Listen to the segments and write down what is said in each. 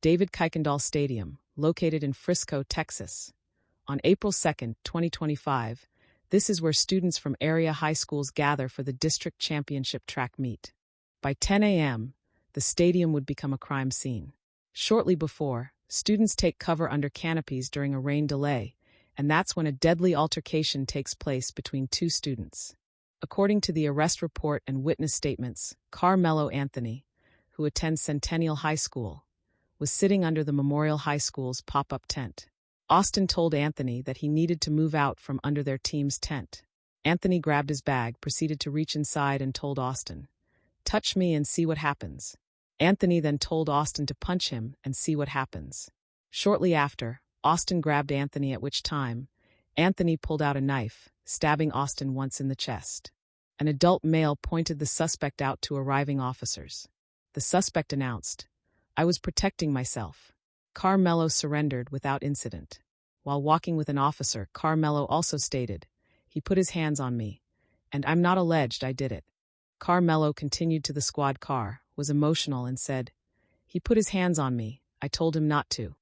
David Kuykendall Stadium, located in Frisco, Texas. On April 2, 2025, this is where students from area high schools gather for the district championship track meet. By 10 a.m., the stadium would become a crime scene. Shortly before, students take cover under canopies during a rain delay, and that's when a deadly altercation takes place between two students. According to the arrest report and witness statements, Karmello Anthony, who attends Centennial High School, was sitting under the Memorial High School's pop-up tent. Austin told Anthony that he needed to move out from under their team's tent. Anthony grabbed his bag, proceeded to reach inside, and told Austin, "Touch me and see what happens." Anthony then told Austin to punch him and see what happens. Shortly after, Austin grabbed Anthony, at which time, Anthony pulled out a knife, stabbing Austin once in the chest. An adult male pointed the suspect out to arriving officers. The suspect announced, "I was protecting myself." Karmello surrendered without incident. While walking with an officer, Karmello also stated, "He put his hands on me, and I'm not alleged I did it." Karmello continued to the squad car, was emotional, and said, "He put his hands on me, I told him not to."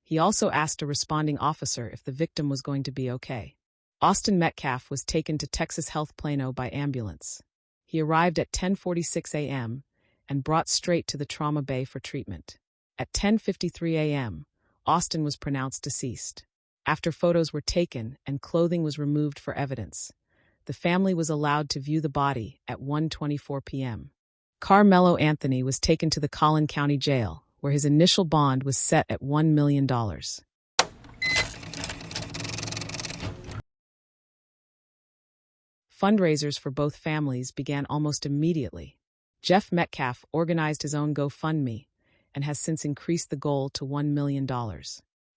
He also asked a responding officer if the victim was going to be okay. Austin Metcalf was taken to Texas Health Plano by ambulance. He arrived at 10:46 a.m. and brought straight to the trauma bay for treatment. At 10:53 a.m., Austin was pronounced deceased. After photos were taken and clothing was removed for evidence, the family was allowed to view the body at 1:24 p.m. Karmello Anthony was taken to the Collin County Jail, where his initial bond was set at $1 million. Fundraisers for both families began almost immediately. Jeff Metcalf organized his own GoFundMe and has since increased the goal to $1 million.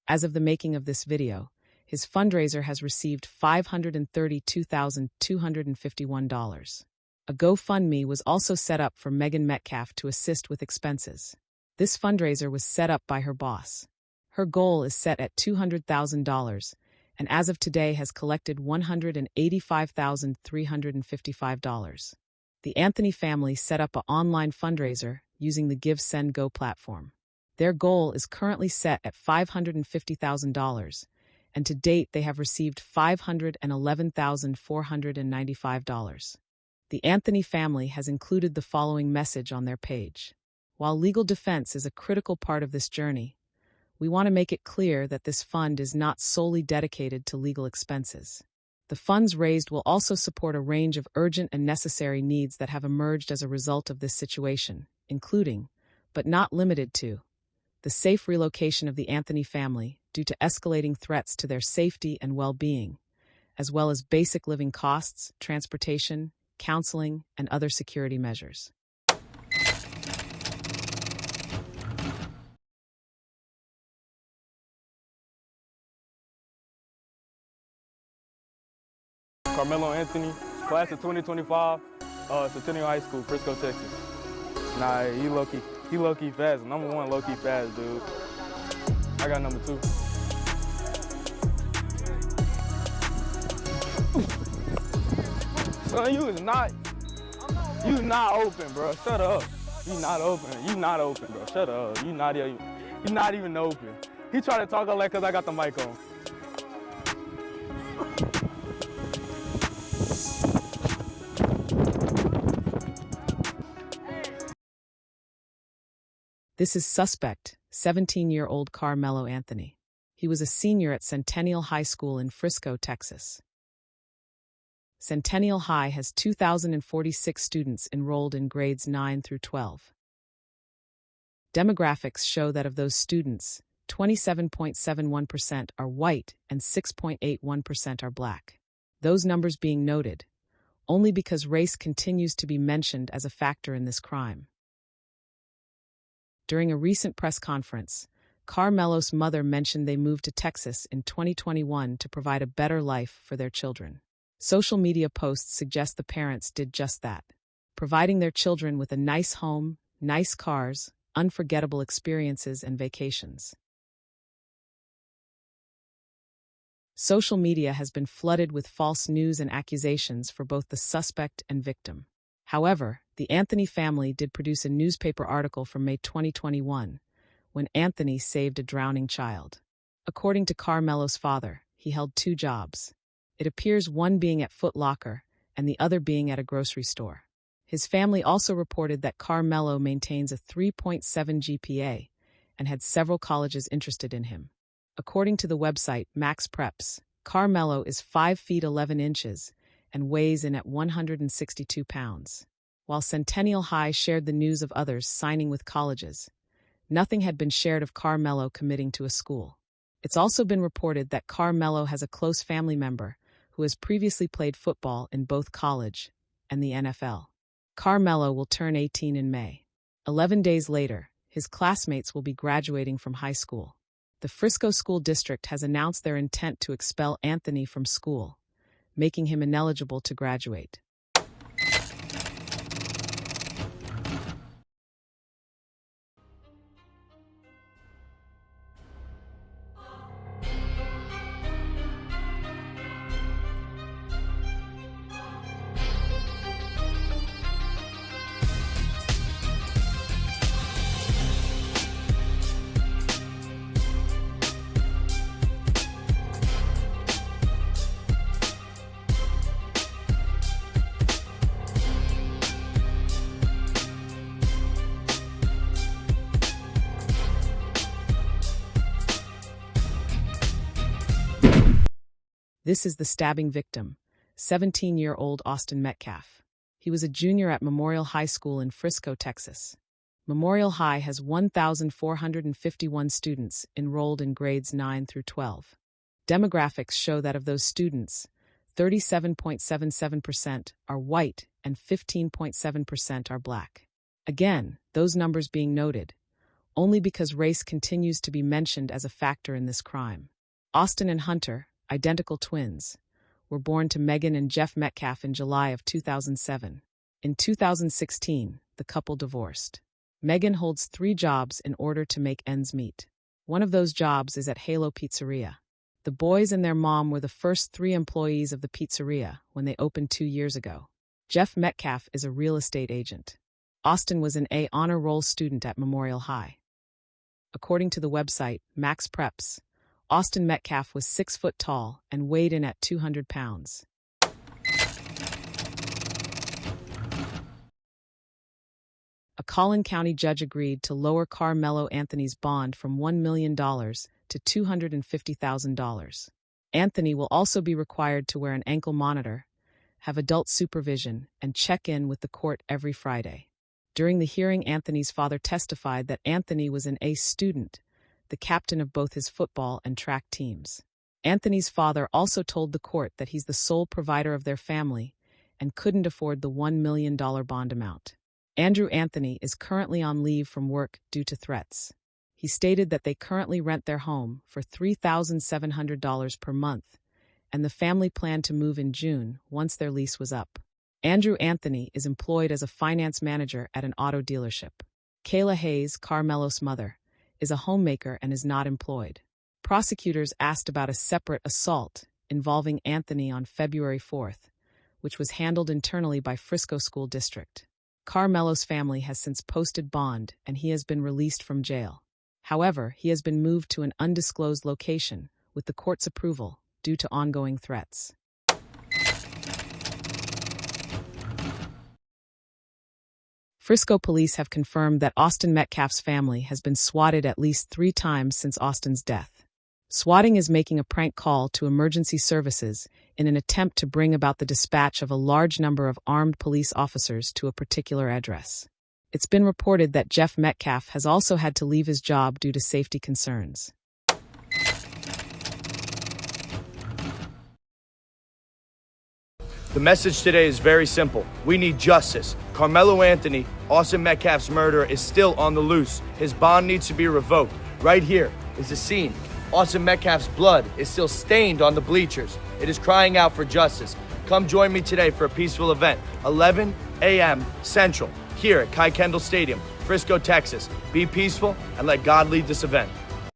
As of the making of this video, his fundraiser has received $532,251. A GoFundMe was also set up for Megan Metcalf to assist with expenses. This fundraiser was set up by her boss. Her goal is set at $200,000, and as of today has collected $185,355. The Anthony family set up an online fundraiser using the Give Send Go platform. Their goal is currently set at $550,000, and to date they have received $511,495. The Anthony family has included the following message on their page. While legal defense is a critical part of this journey, we want to make it clear that this fund is not solely dedicated to legal expenses. The funds raised will also support a range of urgent and necessary needs that have emerged as a result of this situation, including, but not limited to, the safe relocation of the Anthony family due to escalating threats to their safety and well-being, as well as basic living costs, transportation, counseling, and other security measures. Karmello Anthony, class of 2025, Centennial High School, Frisco, Texas. Nah, he low-key fast. Number one low-key fast, dude. I got number two. Son, you not open, bro. Shut up. You not open, bro. Shut up. You not even open. He tried to talk like cause I got the mic on. This is suspect, 17-year-old Karmello Anthony. He was a senior at Centennial High School in Frisco, Texas. Centennial High has 2,046 students enrolled in grades 9 through 12. Demographics show that of those students, 27.71% are white and 6.81% are black. Those numbers being noted, only because race continues to be mentioned as a factor in this crime. During a recent press conference, Karmello's mother mentioned they moved to Texas in 2021 to provide a better life for their children. Social media posts suggest the parents did just that, providing their children with a nice home, nice cars, unforgettable experiences, and vacations. Social media has been flooded with false news and accusations for both the suspect and victim. However, the Anthony family did produce a newspaper article from May 2021, when Anthony saved a drowning child. According to Karmello's father, he held two jobs. It appears one being at Foot Locker and the other being at a grocery store. His family also reported that Karmello maintains a 3.7 GPA and had several colleges interested in him. According to the website Max Preps, Karmello is 5 feet 11 inches and weighs in at 162 pounds. While Centennial High shared the news of others signing with colleges, nothing had been shared of Karmello committing to a school. It's also been reported that Karmello has a close family member who has previously played football in both college and the NFL. Karmello will turn 18 in May. 11 days later, his classmates will be graduating from high school. The Frisco School District has announced their intent to expel Anthony from school, making him ineligible to graduate. This is the stabbing victim, 17-year-old Austin Metcalf. He was a junior at Memorial High School in Frisco, Texas. Memorial High has 1,451 students enrolled in grades 9 through 12. Demographics show that of those students, 37.77% are white and 15.7% are black. Again, those numbers being noted, only because race continues to be mentioned as a factor in this crime. Austin and Hunter, identical twins, were born to Megan and Jeff Metcalf in July of 2007. In 2016, the couple divorced. Megan holds 3 jobs in order to make ends meet. One of those jobs is at Halo Pizzeria. The boys and their mom were the first 3 employees of the pizzeria when they opened 2 years ago. Jeff Metcalf is a real estate agent. Austin was an A honor roll student at Memorial High. According to the website Max Preps, Austin Metcalf was 6 foot tall and weighed in at 200 pounds. A Collin County judge agreed to lower Karmello Anthony's bond from $1 million to $250,000. Anthony will also be required to wear an ankle monitor, have adult supervision, and check in with the court every Friday. During the hearing, Anthony's father testified that Anthony was an A student, the captain of both his football and track teams. Anthony's father also told the court that he's the sole provider of their family and couldn't afford the $1 million bond amount. Andrew Anthony is currently on leave from work due to threats. He stated that they currently rent their home for $3,700 per month, and the family planned to move in June once their lease was up. Andrew Anthony is employed as a finance manager at an auto dealership. Kayla Hayes, Karmello's mother, is a homemaker and is not employed. Prosecutors asked about a separate assault involving Anthony on February 4th, which was handled internally by Frisco School District. Karmello's family has since posted bond and he has been released from jail. However, he has been moved to an undisclosed location with the court's approval due to ongoing threats. Frisco police have confirmed that Austin Metcalf's family has been swatted at least 3 times since Austin's death. Swatting is making a prank call to emergency services in an attempt to bring about the dispatch of a large number of armed police officers to a particular address. It's been reported that Jeff Metcalf has also had to leave his job due to safety concerns. The message today is very simple. We need justice. Karmello Anthony, Austin Metcalf's murderer, is still on the loose. His bond needs to be revoked. Right here is the scene. Austin Metcalf's blood is still stained on the bleachers. It is crying out for justice. Come join me today for a peaceful event, 11 a.m. Central, here at Kai Kendall Stadium, Frisco, Texas. Be peaceful and let God lead this event.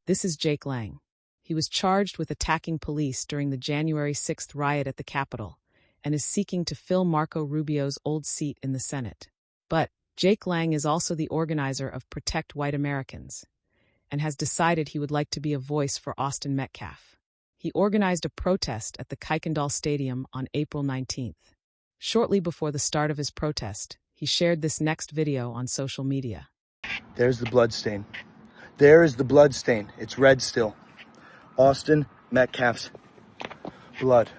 This is Jake Lang. He was charged with attacking police during the January 6th riot at the Capitol and is seeking to fill Marco Rubio's old seat in the Senate. But Jake Lang is also the organizer of Protect White Americans, and has decided he would like to be a voice for Austin Metcalf. He organized a protest at the Kuykendall Stadium on April 19th. Shortly before the start of his protest, he shared this next video on social media. There's the blood stain. There is the blood stain. It's red still. Austin Metcalf's blood.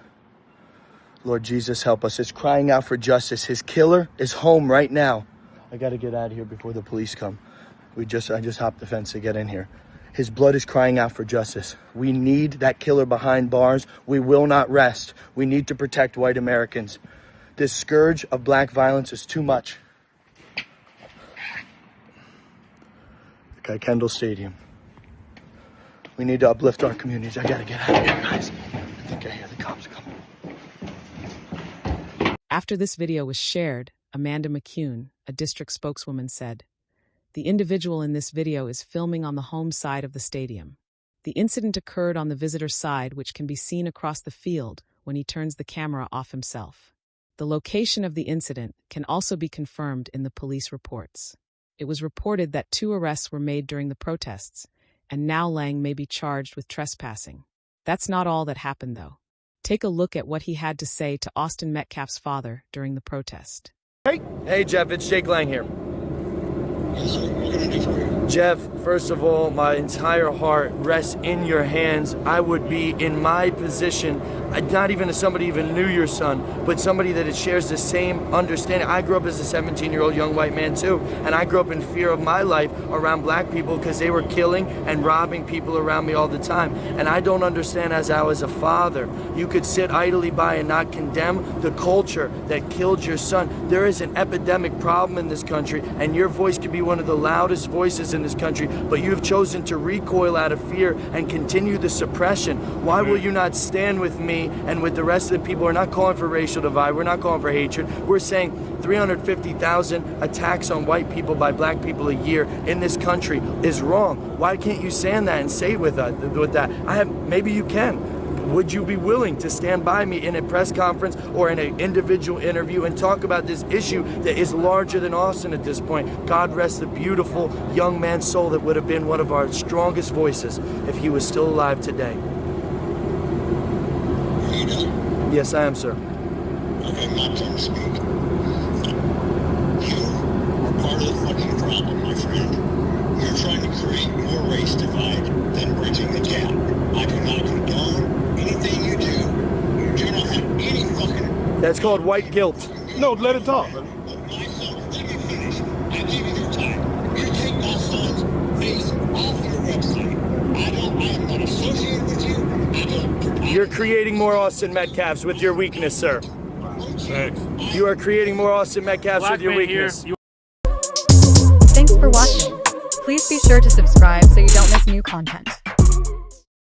Lord Jesus, help us. It's crying out for justice. His killer is home right now. I gotta get out of here before the police come. I just hopped the fence to get in here. His blood is crying out for justice. We need that killer behind bars. We will not rest. We need to protect white Americans. This scourge of black violence is too much. The Kuykendall Stadium. We need to uplift our communities. I gotta get out of here, guys. I think I hear the cops coming. After this video was shared, Amanda McCune, a district spokeswoman, said, "The individual in this video is filming on the home side of the stadium. The incident occurred on the visitor side, which can be seen across the field when he turns the camera off himself. The location of the incident can also be confirmed in the police reports. It was reported that 2 arrests were made during the protests, and now Lang may be charged with trespassing. That's not all that happened, though. Take a look at what he had to say to Austin Metcalf's father during the protest." Hey, Jeff, it's Jake Lang here. Yes, sir. What can I do for you? Jeff, first of all, my entire heart rests in your hands. I would be in my position, not even as somebody even knew your son, but somebody that shares the same understanding. I grew up as a 17-year-old young white man too, and I grew up in fear of my life around black people because they were killing and robbing people around me all the time. And I don't understand, as I was a father, you could sit idly by and not condemn the culture that killed your son. There is an epidemic problem in this country, and your voice could be one of the loudest voices in this country, but you have chosen to recoil out of fear and continue the suppression. Why will you not stand with me and with the rest of the people? We're not calling for racial divide. We're not calling for hatred. We're saying 350,000 attacks on white people by black people a year in this country is wrong. Why can't you stand that and say with that? Maybe you can. Would you be willing to stand by me in a press conference or in an individual interview and talk about this issue that is larger than Austin at this point? God rest the beautiful young man's soul that would have been one of our strongest voices if he was still alive today. Are you done? Yes, I am, sir. Okay, my turn to speak. You are part of the fucking problem, my friend. You're trying to create more race divide than bridging the gap. I do not condone anything you do. You do not have any fucking... That's called white guilt. No, let it talk, man. My son, let me finish. I give you your time. You take my son's face off your website. I am not associated with you. You're creating more Austin Metcalfs with your weakness, sir. Thanks. You are creating more Austin Metcalfs with your weakness. Thanks for watching. Please be sure to subscribe so you don't miss new content.